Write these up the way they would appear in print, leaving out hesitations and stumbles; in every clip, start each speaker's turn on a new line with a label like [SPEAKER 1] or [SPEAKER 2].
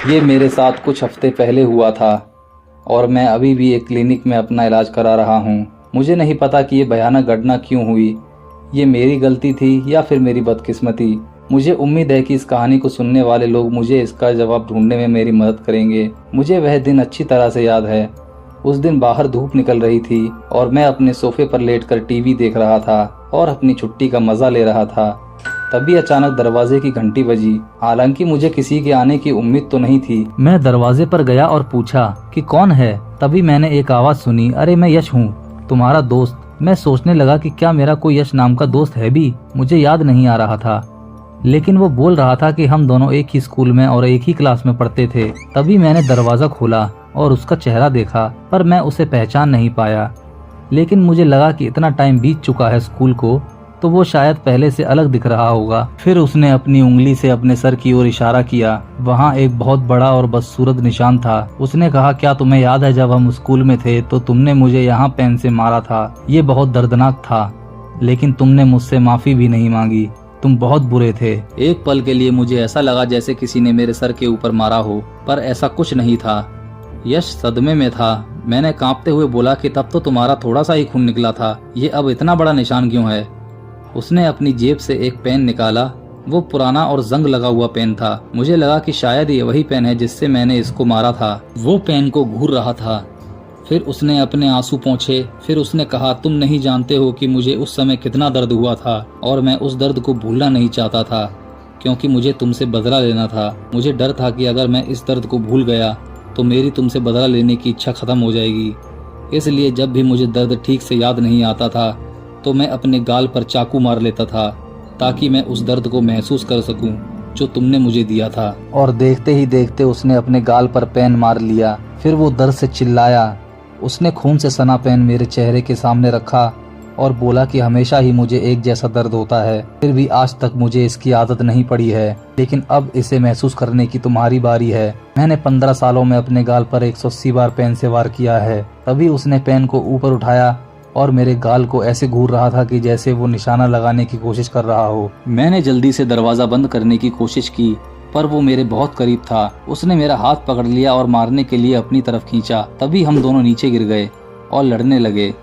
[SPEAKER 1] ये मेरे साथ कुछ हफ्ते पहले हुआ था और मैं अभी भी एक क्लिनिक में अपना इलाज करा रहा हूँ। मुझे नहीं पता कि ये भयानक घटना क्यों हुई। ये मेरी गलती थी या फिर मेरी बदकिस्मती। मुझे उम्मीद है कि इस कहानी को सुनने वाले लोग मुझे इसका जवाब ढूंढने में मेरी मदद करेंगे। मुझे वह दिन अच्छी तरह से याद है। उस दिन बाहर धूप निकल रही थी और मैं अपने सोफे पर लेटकर टीवी देख रहा था और अपनी छुट्टी का मजा ले रहा था। तभी अचानक दरवाजे की घंटी बजी। हालांकि मुझे किसी के आने की उम्मीद तो नहीं थी। मैं दरवाजे पर गया और पूछा कि कौन है। तभी मैंने एक आवाज सुनी, अरे मैं यश हूँ, तुम्हारा दोस्त। मैं सोचने लगा कि क्या मेरा कोई यश नाम का दोस्त है भी। मुझे याद नहीं आ रहा था, लेकिन वो बोल रहा था कि हम दोनों एक ही स्कूल में और एक ही क्लास में पढ़ते थे। तभी मैंने दरवाजा खोला और उसका चेहरा देखा, पर मैं उसे पहचान नहीं पाया। लेकिन मुझे लगा कि इतना टाइम बीत चुका है स्कूल को, तो वो शायद पहले से अलग दिख रहा होगा। फिर उसने अपनी उंगली से अपने सर की ओर इशारा किया। वहाँ एक बहुत बड़ा और बदसूरत निशान था। उसने कहा, क्या तुम्हें याद है जब हम स्कूल में थे तो तुमने मुझे यहाँ पेन से मारा था। ये बहुत दर्दनाक था, लेकिन तुमने मुझसे माफी भी नहीं मांगी। तुम बहुत बुरे थे। एक पल के लिए मुझे ऐसा लगा जैसे किसी ने मेरे सर के ऊपर मारा हो, पर ऐसा कुछ नहीं था। यश सदमे में था। मैंने कांपते हुए बोला कि तब तो तुम्हारा थोड़ा सा ही खून निकला था, ये अब इतना बड़ा निशान क्यों है। उसने अपनी जेब से एक पेन निकाला। वो पुराना और जंग लगा हुआ पेन था। मुझे लगा कि शायद ये वही पेन है जिससे मैंने इसको मारा था। वो पेन को घूर रहा था। फिर उसने अपने आंसू पोंछे। फिर उसने कहा, तुम नहीं जानते हो कि मुझे उस समय कितना दर्द हुआ था और मैं उस दर्द को भूलना नहीं चाहता था, क्योंकि मुझे तुमसे बदला लेना था। मुझे डर था कि अगर मैं इस दर्द को भूल गया तो मेरी तुमसे बदला लेने की इच्छा खत्म हो जाएगी। इसलिए जब भी मुझे दर्द ठीक से याद नहीं आता था तो मैं अपने गाल पर चाकू मार लेता था, ताकि मैं उस दर्द को महसूस कर सकूं जो तुमने मुझे दिया था। और देखते ही देखते उसने अपने गाल पर पेन मार लिया। फिर वो दर्द से चिल्लाया। उसने खून से सना पेन मेरे चेहरे के सामने रखा और बोला कि हमेशा ही मुझे एक जैसा दर्द होता है, फिर भी आज तक मुझे इसकी आदत नहीं पड़ी है, लेकिन अब इसे महसूस करने की तुम्हारी बारी है। मैंने 15 सालों में अपने गाल पर 180 बार पेन से वार किया है। तभी उसने पेन को ऊपर उठाया और मेरे गाल को ऐसे घूर रहा था कि जैसे वो निशाना लगाने की कोशिश कर रहा हो। मैंने जल्दी से दरवाजा बंद करने की कोशिश की, पर वो मेरे बहुत करीब था। उसने मेरा हाथ पकड़ लिया और मारने के लिए अपनी तरफ खींचा। तभी हम दोनों नीचे गिर गए और लड़ने लगे।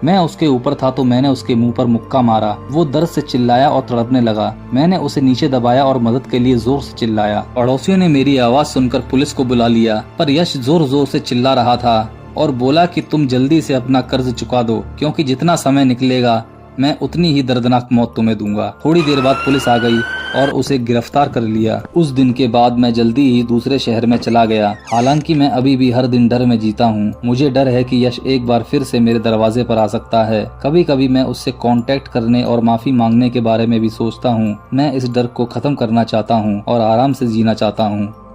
[SPEAKER 1] मैं उसके ऊपर था तो मैंने उसके मुंह पर मुक्का मारा। वो दर्द से चिल्लाया और तड़पने लगा। मैंने उसे नीचे दबाया और मदद के लिए जोर से चिल्लाया। पड़ोसियों ने मेरी आवाज सुनकर पुलिस को बुला लिया, पर यश जोर जोर से चिल्ला रहा था और बोला कि तुम जल्दी से अपना कर्ज चुका दो, क्योंकि जितना समय निकलेगा मैं उतनी ही दर्दनाक मौत तुम्हें दूंगा। थोड़ी देर बाद पुलिस आ गई और उसे गिरफ्तार कर लिया। उस दिन के बाद मैं जल्दी ही दूसरे शहर में चला गया। हालांकि मैं अभी भी हर दिन डर में जीता हूँ। मुझे डर है कि यश एक बार फिर से मेरे दरवाजे पर आ सकता है। कभी कभी मैं उससे कांटेक्ट करने और माफी मांगने के बारे में भी सोचता हूँ। मैं इस डर को खत्म करना चाहता हूँ और आराम से जीना चाहता हूँ।